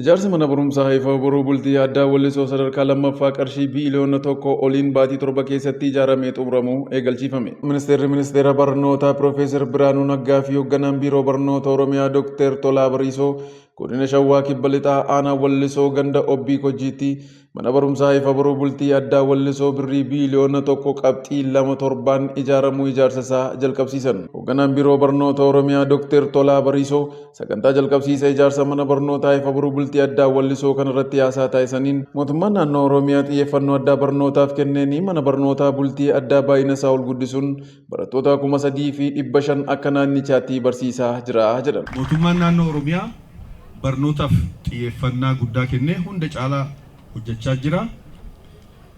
Ijaarsi mana barumsaa Haifaa Boruu Bultii Addaa Wallisoo sadarkaa lammaffaa qarshii biiliyoona tokko oliin baatii torba keessatti ijaaramee xumuramuu eegalchiifame. Ministeera barnootaa Piroofeesar Biraanuu Naggaa fi hoogganaan biiroo barnoota Oromiyaa Dooktar Tolaa Bariisoo godina Shawaa Kibba Lixaa aanaa Wallisoo ganda Obbii Kojiitti mana barumsaa Haifaa Boruu Bultii Addaa Wallisoo birrii biiliyoona tokko qabxii 2.7 ijaaramuu ijaarsa isaa jalqabsiisan. Hoogganaan biiroo barnoota Oromiyaa Dooktar Tolaa Bariisoo sagantaa jalqabsiisa ijaarsa mana barnootaa Haifaa Boruu Bultii Addaa Wallisoo kanarratti haasaa taasisaniin mootummaan naannoo Oromiyaa xiyyeeffannoo addaa barnootaaf kenneen mana barnootaa bultii addaa baay'ina isaa ol guddisuun barattoota 3,500 akka naannichaatti barsiisaa jira jedhan. Mootummaan naannoo Oromiyaa barnootaaf xiyyeeffannaa guddaa kennee hunda caalaa hojjechaa jira.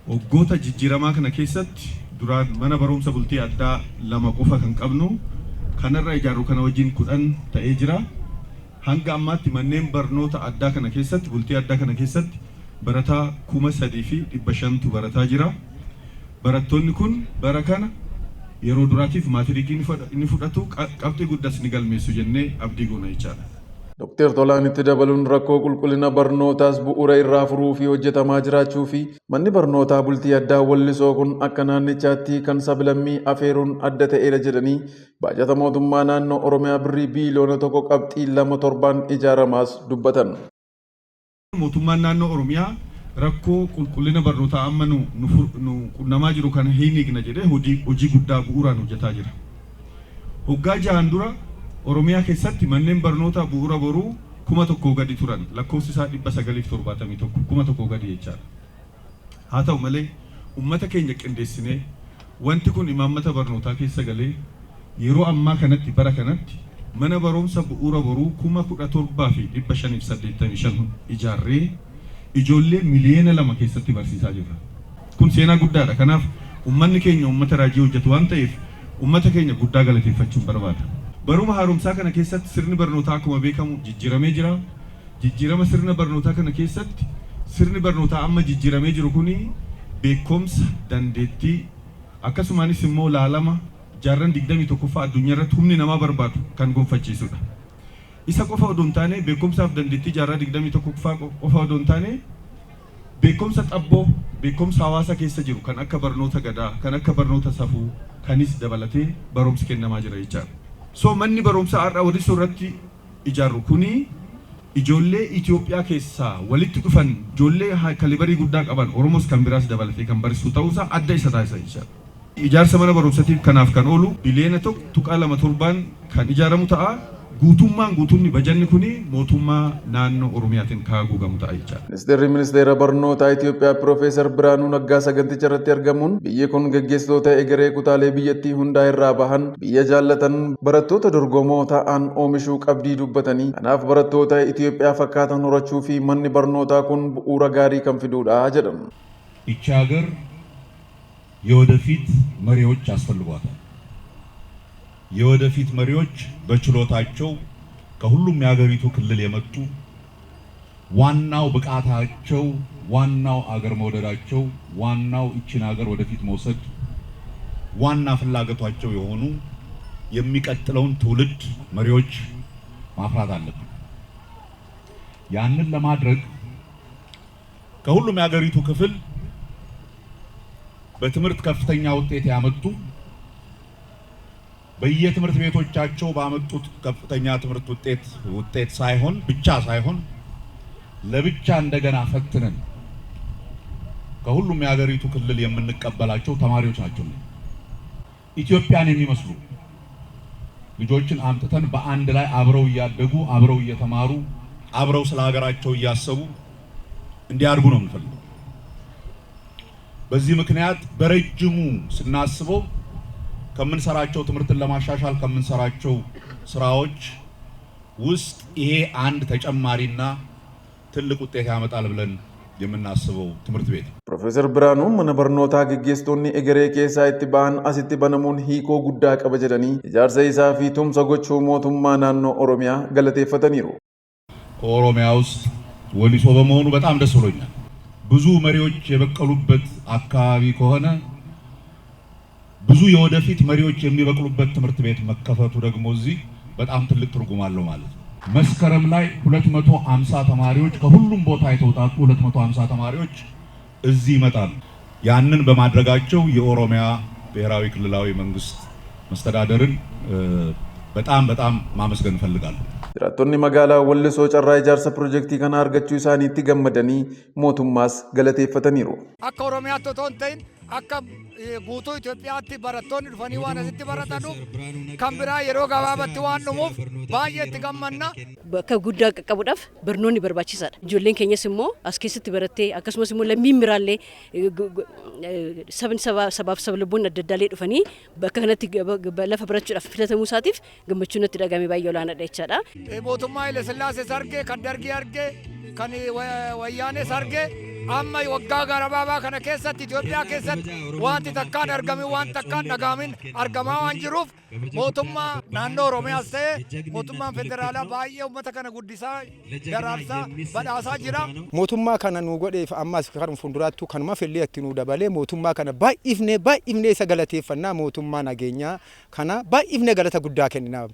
Waggoota jijjiiramaa kana keessatti duraan mana barumsa bultii addaa 2 qofa kan qabnu kanarra ijaarru kana wajjin 10 ta'ee jira. Hanga ammaatti manneen barnoota addaa kana keessatti bultii addaa kana keessatti barataa 3,500tu barataa jira. Barattoonni kun bara kana yeroo duraatiif maatiriikii ni fudhatu qabxii guddaas ni galmeessu jennee abdii goona jechaadha. Dooktar Tolaan itti dabaluun rakkoo qulqullina barnootaas bu'uura irraa furuu fi hojjetamaa jiraachuu fi manni barnootaa bultii addaa Wallisoo kun akka naannichaatti kan sab-lammii afeeruun adda ta'eera jedhanii baajata mootummaa naannoo Oromiyaa birrii biiliyoona tokko qabxii 2.7 ijaaramaas dubbatan. Mootummaan naannoo Oromiyaa rakkoo qulqullina barnootaa amma nu qunnamaa jiru kana hin hiikna jedhee hojii guddaa bu'uuraan hojjetaa jira. Waggaa 6 dura Oromiyaa keessatti manneen barnootaa bu'uura boruu 1,000 gadi turan lakkoofsi isaa 971 1,000 gadi jechaadha. Haa ta'u malee uummata keenya qindeessinee wanti kun imaammata barnootaa keessa galee yeroo ammaa kanatti bara kanatti mana barumsa bu'uura boruu 17,585 ijaarree ijoollee miliyoona 2 keessatti barsiisaa jirra. Kun seenaa guddaadha. Kanaaf uummanni keenya uummata raajii hojjetu waan ta'eef uummata keenya guddaa galateeffachuun barbaada. Baruma haaromsaa kana keessatti sirni barnootaa akkuma beekamu jijjiiramee jira. Jijjiirama sirna barnootaa kana keessatti sirni barnootaa amma jijjiiramee jiru kuni beekumsa, dandeettii akkasumaanis immoo laalama jaarran 21ffaa addunyaa irratti humni namaa barbaadu kan gonfachiisudha. Isa qofa odoo hin taane beekumsaaf dandeettii jaarraa 21ffaa qofa odoo hin taane beekumsa xabboo, beekumsa hawaasa keessa jiru kan akka barnoota gadaa, kan akka barnoota safuu kanis dabalatee barumsi kennamaa jira jechaadha. So manni barumsaa har'a Wallisoo irratti ijaarru kuni ijoollee Itoophiyaa keessaa walitti dhufan ijoollee kalibarii guddaa qaban Oromoos kan biraas dabalatee kan barsiisu ta'uusaa adda isa taasisa jechaadha. Ijaarsa mana barumsaatiif kanaaf kan oolu biiliyoona 1.7 kan ijaaramu ta'a. Guutumni bajanni kuni mootummaa naannoo Oromiyaatiin kaa'amu ta'a jechaadha. Ministeera barnootaa Itoophiyaa Piroofeesar Biraanuu Naggaa saganticha irratti argamuun biyyi kun gaggeessitoota egeree kutaalee biyyattii hundaa irraa bahan biyya jaallatan barattoota dorgomoo ta'an oomishuu qabdii dubbatanii kanaaf barattoota Itoophiyaa fakkaatan horachuu fi manni barnootaa kun bu'uura gaarii kan fidudha jedhan. ይህች ሀገር የወደፊት መሪዎች ያስፈልጓታል። የወደፊት መሪዎች በችሎታቸው ከሁሉም የሀገሪቱ ክልል የመጡ ዋናው ብቃታቸው ዋናው አገር መውደዳቸው ዋናው እቺን ሀገር ወደፊት መውሰድ ዋና ፍላጎታቸው የሆኑ የሚቀጥለውን ትውልድ መሪዎች ማፍራት አለብን። ያንን ለማድረግ ከሁሉም የሀገሪቱ ክፍል በትምህርት ከፍተኛ ውጤት ያመጡ በየትምህርት ቤቶቻቸው ባመጡት ከፍተኛ ትምህርት ውጤት ብቻ ሳይሆን ለብቻ እንደገና ፈትነን ከሁሉም የሀገሪቱ ክልል የምንቀበላቸው ተማሪዎች ናቸው። ኢትዮጵያን የሚመስሉ ልጆችን አምጥተን በአንድ ላይ አብረው እያደጉ አብረው እየተማሩ አብረው ስለ ሀገራቸው እያሰቡ እንዲያድጉ ነው የምንፈልገው። በዚህ ምክንያት በረጅሙ ስናስበው ከምንሰራቸው ትምህርትን ለማሻሻል ከምንሰራቸው ስራዎች ውስጥ ይሄ አንድ ተጨማሪና ትልቅ ውጤት ያመጣል ብለን የምናስበው ትምህርት ቤት። Piroofeesar Biraanuu mana barnootaa gaggeessitoonni egeree keessaa itti ba'an asitti banamuun hiikoo guddaa qaba jedhanii ijaarsa isaa fi tumsa gochuu mootummaa naannoo Oromiyaa galateeffataniiru. ኦሮሚያ ውስጥ ወሊሶ በመሆኑ በጣም ደስ ብሎኛል። ብዙ መሪዎች የበቀሉበት አካባቢ ከሆነ ብዙ የወደፊት መሪዎች የሚበቅሉበት ትምህርት ቤት መከፈቱ ደግሞ እዚህ በጣም ትልቅ ትርጉም አለው ማለት ነው። መስከረም ላይ 250 ተማሪዎች ከሁሉም ቦታ የተውጣጡ 250 ተማሪዎች እዚህ ይመጣሉ። ያንን በማድረጋቸው የኦሮሚያ ብሔራዊ ክልላዊ መንግስት መስተዳደርን በጣም ማመስገን እንፈልጋለን። Jiraattonni magaalaa Wallisoo carraa ijaarsa piroojeektii kana argachuu isaaniitti gammadanii mootummaas galateeffataniiru. Akka Oromiyaatti otoo hin ta'in akka guutuu Itoophiyaatti barattoonni dhufanii waan asitti baratanuuf kan biraa yeroo gabaabaatti waan dhumuuf baay'ee itti gammanna. Bakka guddaa qaqqabuudhaaf barnoonni barbaachisaadha. Ijoolleen keenyas immoo as keessatti barattee akkasumas immoo lammiin biraallee sabaaf sablammoonni adda addaallee dhufanii bakka kanatti lafa barachuudhaaf filatamuu isaatiif gammachuun natti dhagahame baay'ee olaanaadha jechaadha. Mootummaa Haile Sillaasees argee kan Dargii argee kan Wayyaanees argee amma waggaa gabaabaa kana keessatti Itoophiyaa keessatti wanti takkaan argame waan takkaan dhagahamin argamaa waan jiruuf mootummaa naannoo Oromiyaas ta'e mootummaan federaalaa baay'ee uummata kana guddisaa daraarsaa badhaasaa jira. Mootummaa kana nu godheef ammas kan fuulduraattu kanuma fillee itti nu dabalee mootummaa kana baay'ifnee isa galateeffannaa mootummaa nageenyaa kana baay'ifnee galata guddaa kennina.